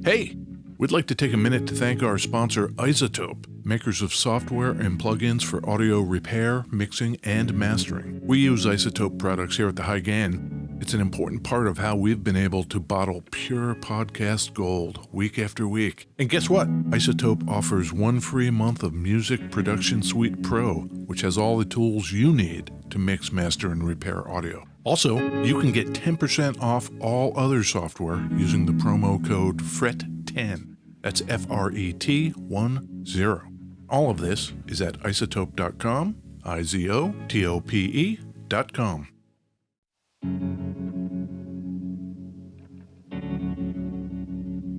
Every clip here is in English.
Hey, we'd like to take a minute to thank our sponsor, Isotope, makers of software and plugins for audio repair, mixing, and mastering. We use Isotope products here at the High Gain. It's an important part of how we've been able to bottle pure podcast gold week after week. And guess what? Isotope offers 1 free month of Music Production Suite Pro, which has all the tools you need to mix, master, and repair audio. Also, you can get 10% off all other software using the promo code FRET10. That's FRET10. All of this is at isotope.com, izotope.com.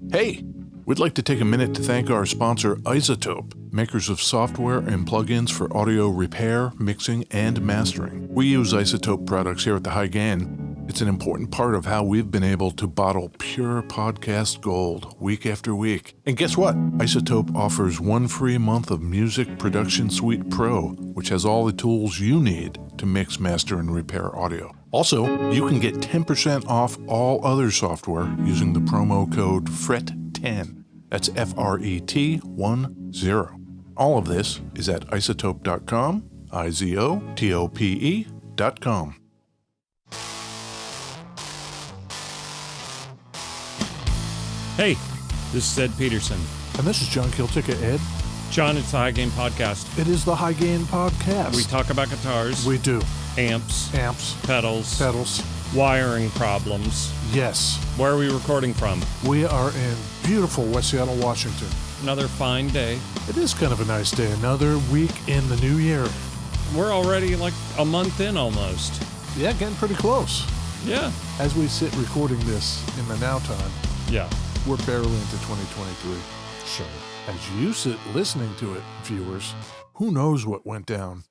Hey, we'd like to take a minute to thank our sponsor, Isotope, makers of software and plugins for audio repair, mixing, and mastering. We use Isotope products here at the High Gain. It's an important part of how we've been able to bottle pure podcast gold week after week. And guess what? Isotope offers 1 free month of Music Production Suite Pro, which has all the tools you need to mix, master, and repair audio. Also, you can get 10% off all other software using the promo code FRET10. That's FRET10. All of this is at isotope.com, izotope.com. Hey, this is Ed Peterson. And this is John Kiltica. Ed? John, it's the High Gain Podcast. It is the High Gain Podcast. We talk about guitars. We do. Amps. Pedals. Wiring problems. Yes. Where are we recording from? We are in beautiful West Seattle, Washington. Another fine day. It is kind of a nice day. Another week in the new year. We're already like a month in almost. Yeah, getting pretty close. Yeah. As we sit recording this in the now time. Yeah. We're barely into 2023. Sure. As you sit listening to it, viewers, who knows what went down?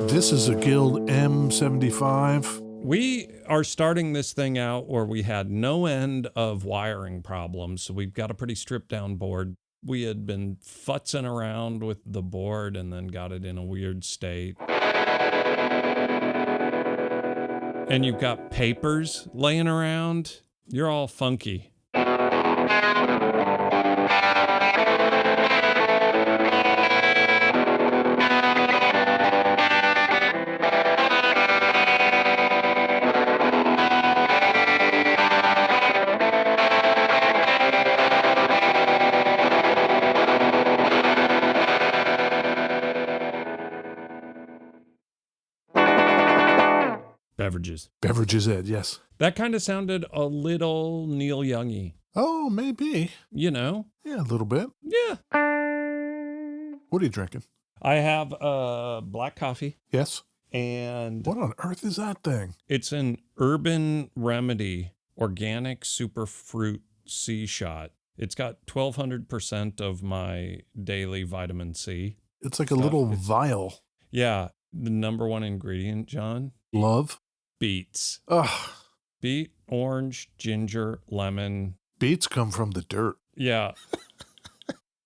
This is a Guild M-75. We are starting this thing out where we had no end of wiring problems, so we've got a pretty stripped down board. We had been futzing around with the board and then got it in a weird state. And you've got papers laying around. You're all funky. Beverages, Ed, yes. That kind of sounded a little Neil Young-y. Oh, maybe. You know? Yeah, a little bit. Yeah. What are you drinking? I have black coffee. Yes. And what on earth is that thing? It's an Urban Remedy organic superfruit C shot. It's got 1,200% of my daily vitamin C. It's like a little vial. Yeah. The number one ingredient, John? Love? Beets. Ugh. Beet, orange, ginger, lemon. Beets come from the dirt. Yeah.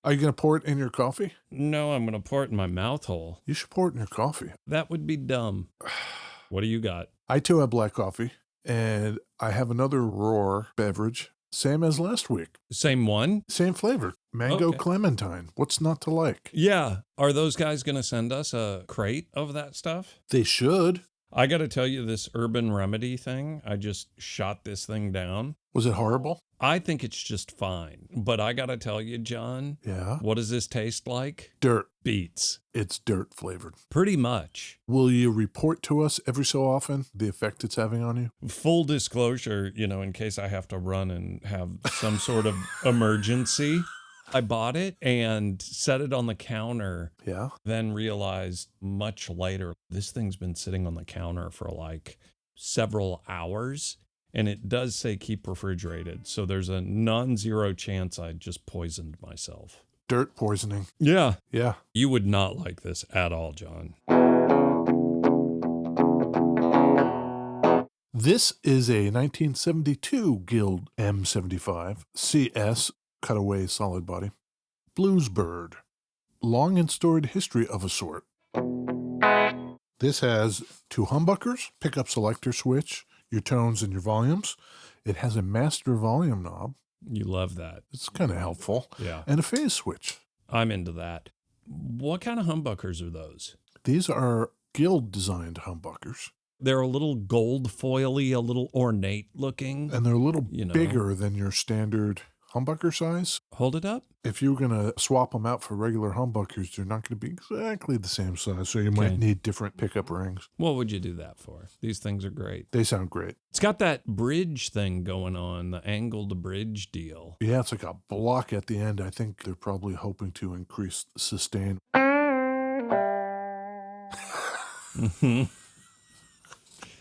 Are you going to pour it in your coffee? No, I'm going to pour it in my mouth hole. You should pour it in your coffee. That would be dumb. What do you got? I too have black coffee, and I have another Roar beverage, same as last week. Same one? Same flavor. Mango clementine. What's not to like? Yeah. Are those guys going to send us a crate of that stuff? They should. I got to tell you, this Urban Remedy thing, I just shot this thing down. Was it horrible? I think it's just fine. But I got to tell you, John. Yeah? What does this taste like? Dirt. Beets. It's dirt flavored. Pretty much. Will you report to us every so often the effect it's having on you? Full disclosure, in case I have to run and have some sort of emergency. I bought it and set it on the counter. Yeah. Then realized much later, this thing's been sitting on the counter for like several hours. And it does say keep refrigerated. So there's a non-zero chance I just poisoned myself. Dirt poisoning. Yeah. Yeah. You would not like this at all, John. This is a 1972 Guild M-75 CS cutaway solid body. Bluesbird. Long and storied history of a sort. This has 2 humbuckers, pickup selector switch, your tones and your volumes. It has a master volume knob. You love that. It's kind of helpful. Yeah. And a phase switch. I'm into that. What kind of humbuckers are those? These are Guild-designed humbuckers. They're a little gold foily, a little ornate looking. And they're a little bigger than your standard humbucker size. Hold it up. If you're going to swap them out for regular humbuckers, they're not going to be exactly the same size, so you might need different pickup rings. What would you do that for? These things are great. They sound great. It's got that bridge thing going on, the angled bridge deal. Yeah, it's like a block at the end. I think they're probably hoping to increase the sustain.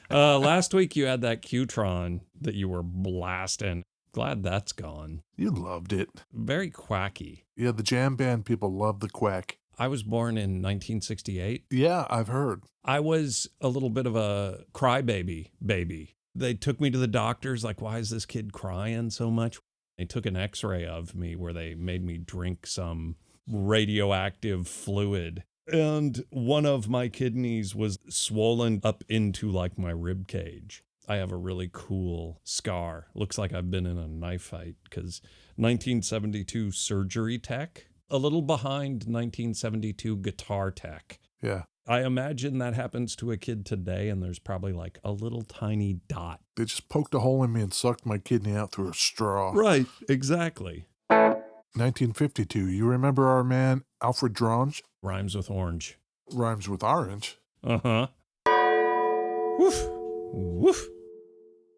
Last week you had that Qtron that you were blasting. Glad that's gone. You loved it. Very quacky. Yeah, the jam band people love the quack. I was born in 1968. Yeah, I've heard. I was a little bit of a crybaby baby. They took me to the doctors, like, why is this kid crying so much? They took an x-ray of me where they made me drink some radioactive fluid. And one of my kidneys was swollen up into like my rib cage. I have a really cool scar. Looks like I've been in a knife fight because 1972 surgery tech, a little behind 1972 guitar tech. Yeah. I imagine that happens to a kid today and there's probably like a little tiny dot. They just poked a hole in me and sucked my kidney out through a straw. Right, exactly. 1952. You remember our man, Alfred Drange? Rhymes with orange. Rhymes with orange. Uh-huh. Woof. Woof.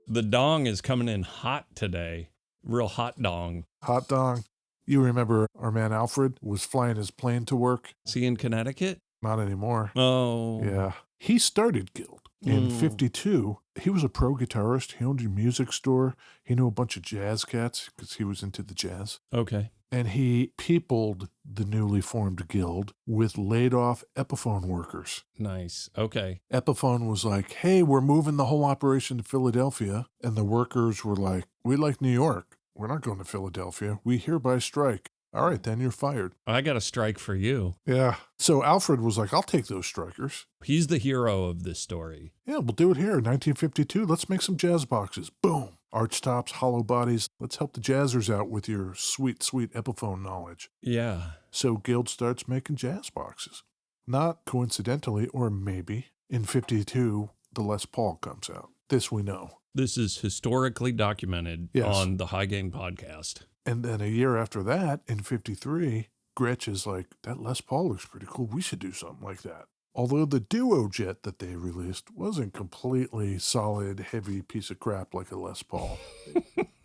The dong is coming in hot today. Real hot dong. Hot dong. You remember our man Alfred was flying his plane to work? Is he in Connecticut? Not anymore. Oh. Yeah. He started Guild in 52. He was a pro guitarist. He owned a music store. He knew a bunch of jazz cats because he was into the jazz. Okay. And he peopled the newly formed Guild with laid-off Epiphone workers. Nice. Okay. Epiphone was like, hey, we're moving the whole operation to Philadelphia. And the workers were like, we like New York. We're not going to Philadelphia. We hereby strike. All right, then you're fired. I got a strike for you. Yeah. So Alfred was like, I'll take those strikers. He's the hero of this story. Yeah, we'll do it here. 1952, let's make some jazz boxes. Boom. Arch tops, hollow bodies. Let's help the jazzers out with your sweet, sweet Epiphone knowledge. Yeah. So Guild starts making jazz boxes. Not coincidentally, or maybe, in 52, the Les Paul comes out. This we know. This is historically documented on the High Gain podcast. And then a year after that, in 53, Gretsch is like, that Les Paul looks pretty cool. We should do something like that. Although the Duo Jet that they released wasn't completely solid, heavy piece of crap like a Les Paul.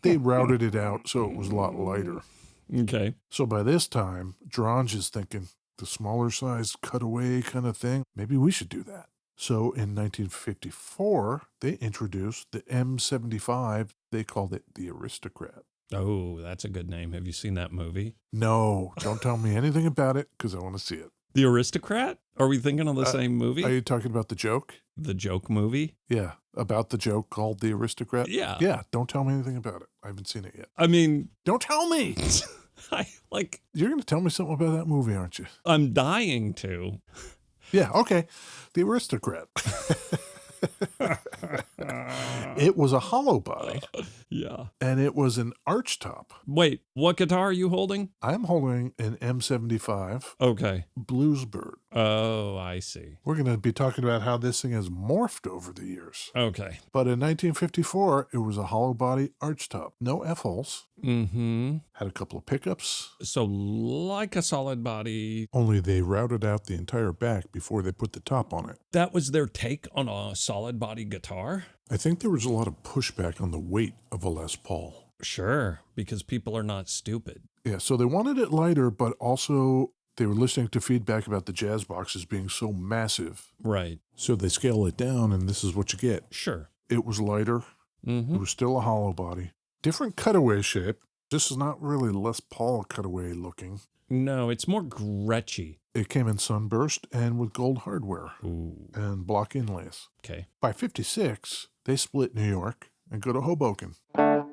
They routed it out so it was a lot lighter. Okay. So by this time, Drange is thinking, the smaller size cutaway kind of thing, maybe we should do that. So in 1954, they introduced the M-75. They called it the Aristocrat. Oh, that's a good name. Have you seen that movie? No, don't tell me anything about it because I want to see it. The Aristocrat? Are we thinking of the same movie? Are you talking about the joke? The joke movie? Yeah, about the joke called The Aristocrat? Yeah. Yeah, don't tell me anything about it. I haven't seen it yet. I mean... Don't tell me! You're going to tell me something about that movie, aren't you? I'm dying to. Yeah, okay. The Aristocrat. It was a hollow body. Yeah. And it was an arch top. Wait, what guitar are you holding? I'm holding an M-75 Okay. Bluesbird. Oh, I see. We're going to be talking about how this thing has morphed over the years. Okay. But in 1954, it was a hollow body arch top. No F-holes. Mm-hmm. Had a couple of pickups. So like a solid body. Only they routed out the entire back before they put the top on it. That was their take on a solid body guitar? I think there was a lot of pushback on the weight of a Les Paul. Sure, because people are not stupid. Yeah, so they wanted it lighter, but also they were listening to feedback about the jazz boxes being so massive. Right. So they scale it down, and this is what you get. Sure. It was lighter. Mm-hmm. It was still a hollow body. Different cutaway shape. This is not really Les Paul cutaway looking. No, it's more Gretschy. It came in sunburst and with gold hardware. Ooh. And block inlays. Okay. By 56, they split New York and go to Hoboken.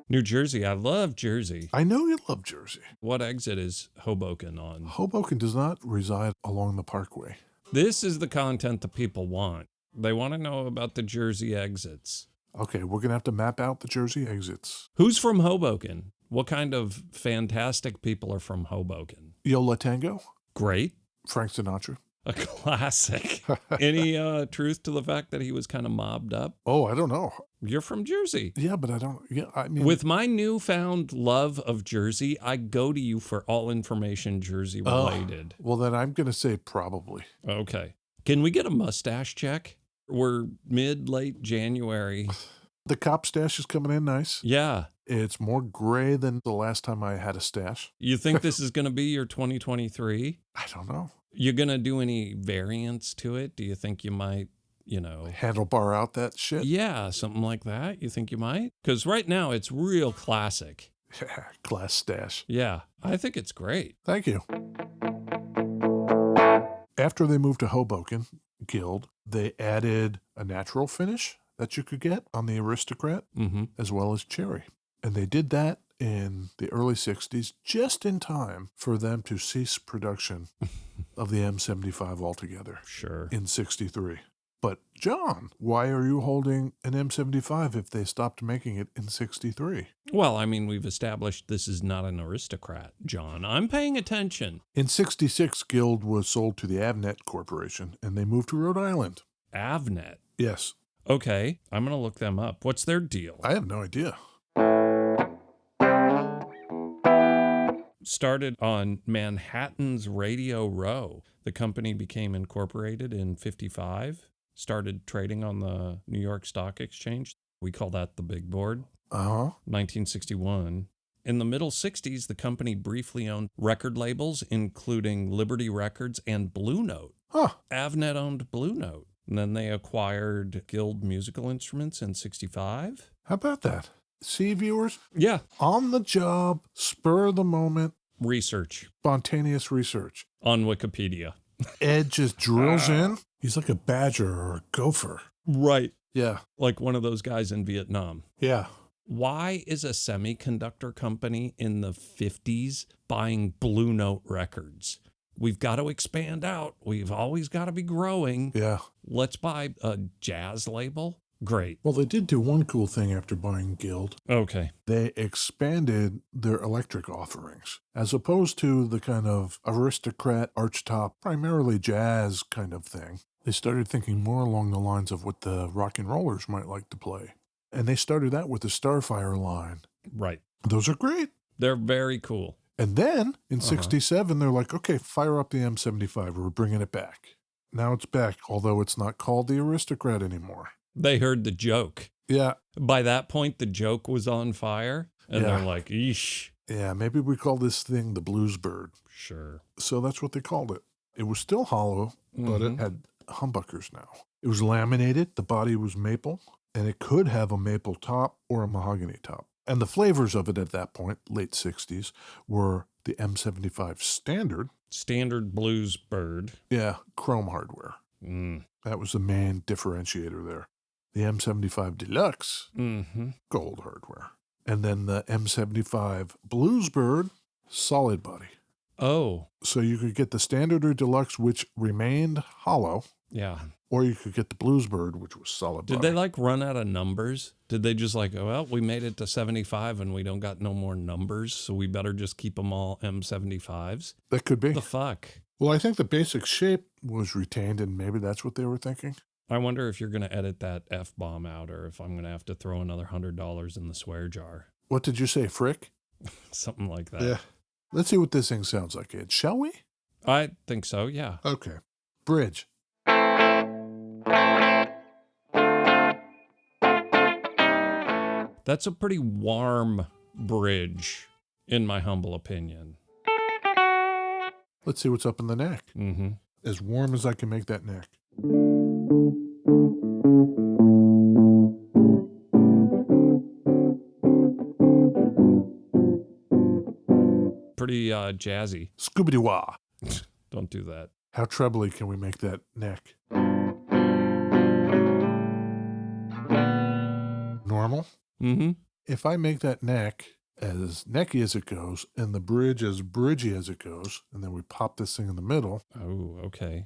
New Jersey. I love Jersey. I know you love Jersey. What exit is Hoboken on? Hoboken does not reside along the parkway. This is the content that people want. They want to know about the Jersey exits. Okay, we're going to have to map out the Jersey exits. Who's from Hoboken? What kind of fantastic people are from Hoboken? Yola Tango, Great. Frank Sinatra. A classic. Any truth to the fact that he was kind of mobbed up? Oh, I don't know. You're from Jersey. Yeah, but I mean. With my newfound love of Jersey, I go to you for all information Jersey related. Well, then I'm going to say probably. Okay. Can we get a mustache check? We're late January. The cop stash is coming in nice. Yeah. It's more gray than the last time I had a stash. You think this is going to be your 2023? I don't know. You're going to do any variants to it? Do you think you might, handlebar out that shit? Yeah, something like that. You think you might? Because right now it's real classic. Yeah, class stash. Yeah, I think it's great. Thank you. After they moved to Hoboken Guild, they added a natural finish that you could get on the Aristocrat, as well as cherry. And they did that in the early 60s, just in time for them to cease production of the M-75 altogether. Sure. In 63. But, John, why are you holding an M-75 if they stopped making it in 63? Well, I mean, we've established this is not an Aristocrat, John. I'm paying attention. In 66, Guild was sold to the Avnet Corporation, and they moved to Rhode Island. Avnet? Yes. Okay, I'm going to look them up. What's their deal? I have no idea. Started on Manhattan's Radio Row. The company became incorporated in 55, started trading on the New York Stock Exchange. We call that the big board. 1961. In the middle 60s, the company briefly owned record labels, including Liberty Records and Blue Note. Avnet owned Blue Note. And then they acquired Guild Musical Instruments in 65. How about that? See, viewers? Yeah. On the job, spur of the moment. Research. Spontaneous research. On Wikipedia. Ed just drills in. He's like a badger or a gopher. Right. Yeah. Like one of those guys in Vietnam. Yeah. Why is a semiconductor company in the 50s buying Blue Note records? We've got to expand out. We've always got to be growing. Yeah. Let's buy a jazz label. Great. Well, they did do one cool thing after buying Guild. Okay. They expanded their electric offerings. As opposed to the kind of aristocrat, archtop, primarily jazz kind of thing, they started thinking more along the lines of what the rock and rollers might like to play. And they started out with the Starfire line. Right. Those are great. They're very cool. And then in 67, they're like, okay, fire up the M-75. We're bringing it back. Now it's back, although it's not called the Aristocrat anymore. They heard the joke. Yeah. By that point, the joke was on fire. And they're like, eesh. Yeah, maybe we call this thing the Bluesbird. Sure. So that's what they called it. It was still hollow, but it had humbuckers now. It was laminated. The body was maple. And it could have a maple top or a mahogany top. And the flavors of it at that point, late 60s, were the M-75 Standard. Standard Bluesbird. Yeah, chrome hardware. That was the main differentiator there. The M-75 Deluxe, gold hardware. And then the M-75 Bluesbird, solid body. Oh. So you could get the Standard or Deluxe, which remained hollow. Yeah. Or you could get the Bluesbird, which was solid body. Did they run out of numbers? Did they just well, we made it to 75 and we don't got no more numbers, so we better just keep them all M75s? That could be. The fuck? Well, I think the basic shape was retained, and maybe that's what they were thinking. I wonder if you're going to edit that F-bomb out or if I'm going to have to throw another $100 in the swear jar. What did you say, frick? Something like that. Yeah. Let's see what this thing sounds like, Ed. Shall we? I think so, yeah. Okay. Bridge. That's a pretty warm bridge, in my humble opinion. Let's see what's up in the neck. As warm as I can make that neck. Pretty jazzy. Scooby-Doo-wah. Don't do that. How trebly can we make that neck? Normal? If I make that neck as necky as it goes and the bridge as bridgy as it goes, and then we pop this thing in the middle. Oh, okay.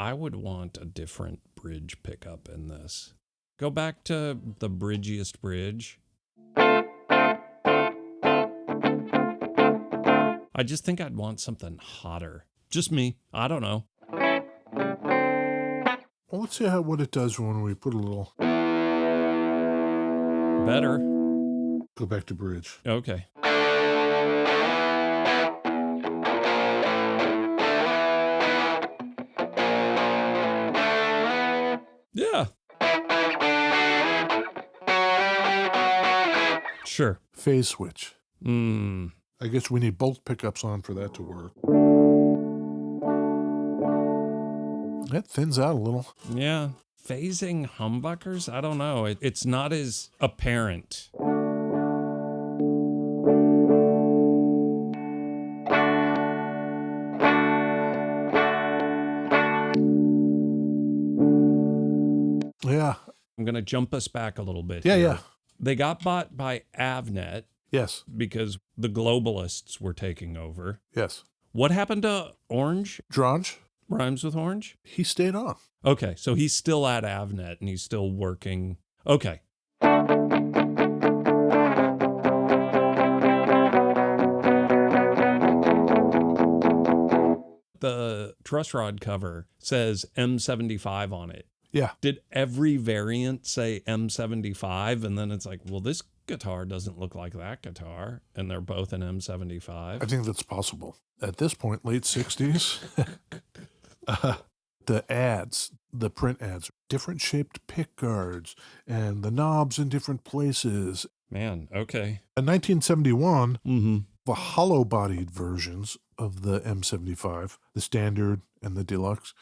I would want a different bridge pickup in this. Go back to the bridgiest bridge. I just think I'd want something hotter. Just me. I don't know. Well, let's see what it does when we put a little... Better. Go back to bridge. Okay. Yeah. Sure. Phase switch. Hmm. I guess we need both pickups on for that to work. That thins out a little. Yeah. Phasing humbuckers? I don't know. It's not as apparent. Yeah. I'm going to jump us back a little bit. Yeah, here. yeah. They got bought by Avnet. Yes. Because the globalists were taking over. Yes. What happened to Orange? Drange? Rhymes with orange? He stayed on. Okay, so he's still at Avnet and he's still working. Okay. The truss rod cover says M-75 on it. Yeah. Did every variant say M-75? And then it's like, well, this guitar doesn't look like that guitar, and they're both an M-75. I think that's possible. At this point, late 60s, the ads, the print ads, different shaped pick guards, and the knobs in different places. Man, okay. In 1971, Mm-hmm. the hollow-bodied versions of the M75, the standard and the deluxe,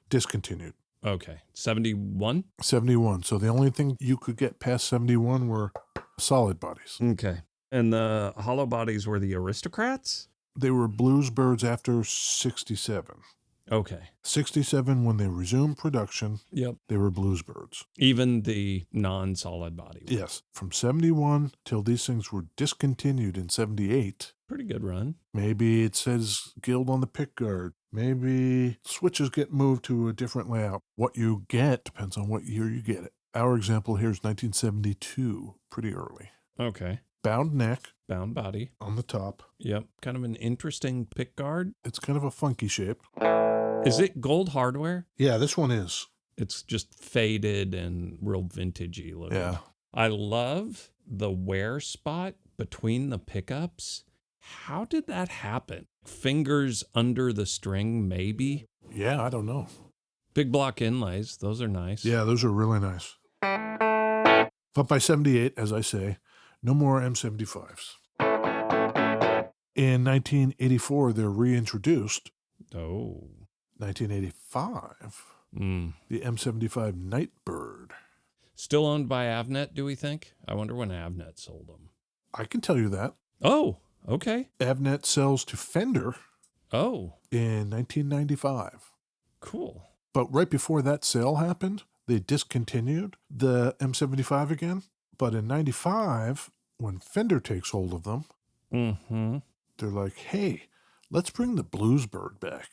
discontinued. Okay. 71? 71. So the only thing you could get past 71 were solid bodies. Okay. And the hollow bodies were the aristocrats? They were Bluesbirds after 67. Okay. 67, when they resumed production, Yep. they were Bluesbirds. Even the non-solid body ones. Yes. From 71 till these things were discontinued in 78. Pretty good run. Maybe it says Guild on the pickguard. Maybe switches get moved to a different layout. What you get depends on what year you get it. Our example here is 1972, pretty early. Okay. Bound neck Bound body. on the top. Yep. Kind of an interesting pick guard. It's kind of a funky shape. Is it gold hardware? Yeah, this one is. It's just faded and real vintagey looking. Yeah. I love the wear spot between the pickups. How did that happen? Fingers under the string, maybe? Yeah, I don't know. Big block inlays. Those are nice. Yeah, those are really nice. But by 78, as I say, no more M75s. In 1984, they're reintroduced. Oh. 1985, Mm. the M75 Nightbird. Still owned by Avnet, do we think? I wonder when Avnet sold them. I can tell you that. Oh, okay. Avnet sells to Fender Oh, in 1995. cool. But right before that sale happened, they discontinued the M75 again. But in 95, when Fender takes hold of them, Mm-hmm. they're like, hey, let's bring the Bluesbird back.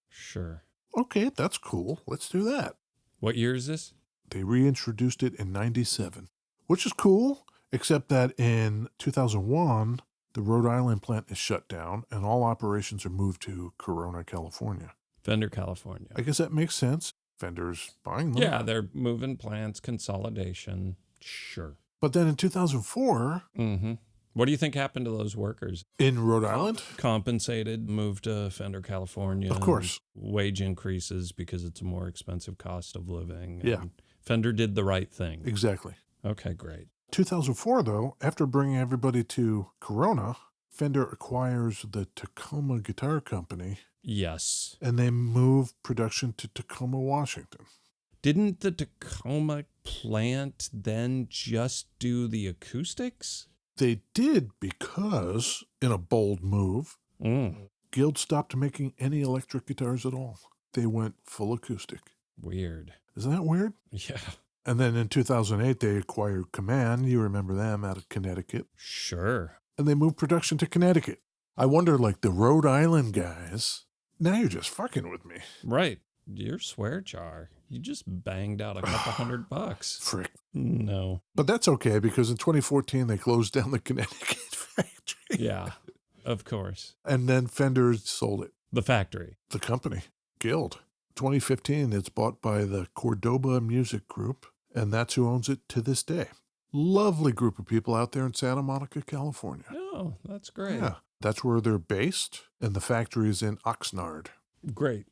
Sure. Okay, that's cool. Let's do that. What year is this? They reintroduced it in 97, which is cool, except that in 2001, the Rhode Island plant is shut down and all operations are moved to Corona, California. Fender, California. I guess that makes sense. Fender's buying them. Yeah, they're moving plants, consolidation. Sure. But then in 2004, Mm-hmm. What do you think happened to those workers? in Rhode Island, Compensated, moved to Fender, California. Of course. Wage increases because it's a more expensive cost of living. Yeah. And Fender did the right thing. exactly. Okay, great. 2004, though, after bringing everybody to Corona, Fender acquires the Tacoma Guitar Company, Yes. and they move production to Tacoma, Washington. Didn't the Tacoma plant then just do the acoustics? They did because, in a bold move, Mm. Guild stopped making any electric guitars at all. They went full acoustic. Weird. Isn't that weird? Yeah. And then in 2008, they acquired Command. You remember them, out of Connecticut. Sure. And they moved production to Connecticut. I wonder, like, the Rhode Island guys, now you're just fucking with me. Right. Your swear jar. You just banged out a couple $100. Frick. No. But that's okay because in 2014 they closed down the Connecticut factory. Yeah, of course. And then Fender sold it. The factory. The company, Guild. 2015, it's bought by the Cordoba Music Group, and that's who owns it to this day. Lovely group of people out there in Santa Monica, California. Oh, that's great. Yeah, that's where they're based, and the factory is in Oxnard. Great.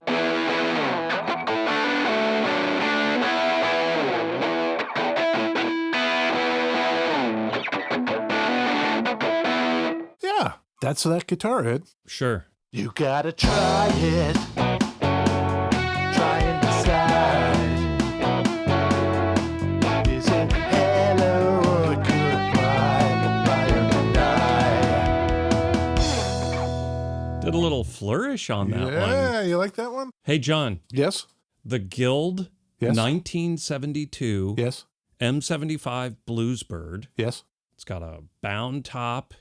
Yeah, that's that guitar, Ed. Sure. You gotta try it. Try and decide. Is it hello or goodbye? Buy or deny? Did a little flourish on that one. Yeah, you like that one? Hey, John, Yes. the Guild Yes. 1972 Yes. M-75 Bluesbird. Yes. It's got a bound top.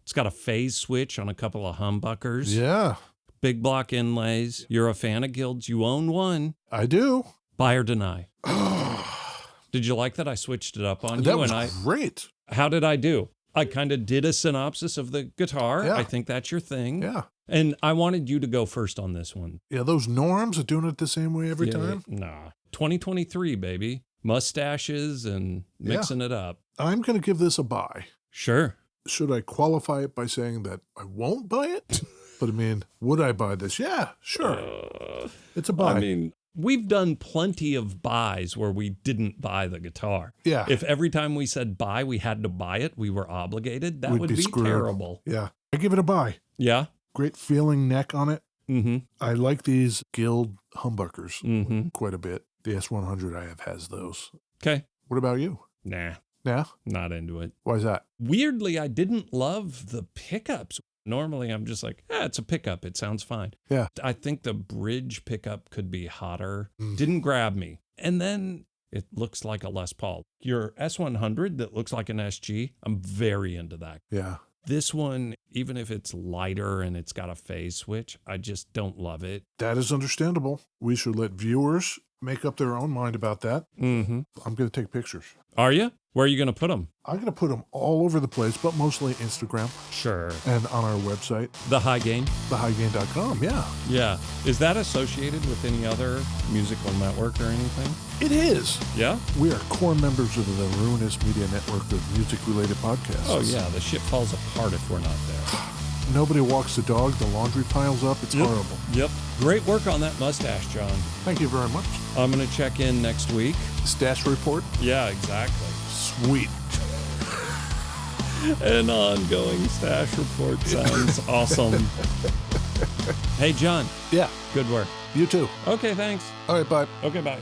It's got a phase switch on a couple of humbuckers. Yeah, Big block inlays. You're a fan of Guilds. You own one. I do. Buy or deny? Did you like that I switched it up on That you? was And great. how did I do? I kind of did a synopsis of the guitar. Yeah. I think that's your thing. Yeah. And I wanted you to go first on this one. Yeah, those norms are doing it the same way every time. Nah. 2023, baby. Mustaches and mixing it up. I'm going to give this a buy. Sure. Should I qualify it by saying that I won't buy it? But I mean, would I buy this? Yeah, sure. It's a buy. I mean, we've done plenty of buys where we didn't buy the guitar. Yeah. If every time we said buy, we had to buy it, we were obligated, that We'd would be be screwed. terrible. Yeah. I give it a buy. Yeah? Great feeling neck on it. Mm-hmm. I like these Guild humbuckers Mm-hmm. quite a bit. The S100 I have has those. Okay. What about you? Nah, Yeah? not into it. Why is that? Weirdly, I didn't love the pickups. Normally, I'm just like, it's a pickup. It sounds fine. Yeah. I think the bridge pickup could be hotter. Mm. Didn't grab me. And then it looks like a Les Paul. Your S100 that looks like an SG, I'm very into that. Yeah. This one, even if it's lighter and it's got a phase switch, I just don't love it. That is understandable. We should let viewers make up their own mind about that. Mm-hmm. I'm going to take pictures. Are you? Where are you going to put them? I'm going to put them all over the place, but mostly Instagram Sure. and on our website, The High Gain? thehighgain.com. Yeah. Yeah. Is that associated with any other musical network or anything? It is. Yeah? We are core members of the Ruinous Media Network of music-related podcasts. Oh, yeah. The shit falls apart if we're not there. Nobody walks the dog. The laundry piles up. It's horrible. Yep. Great work on that mustache, John. Thank you very much. I'm going to check in next week. Stash report. Yeah, exactly. Sweet. An ongoing stash report sounds awesome. Hey, John. Yeah. Good work. You too. Okay, thanks. All right. Bye. Okay, bye.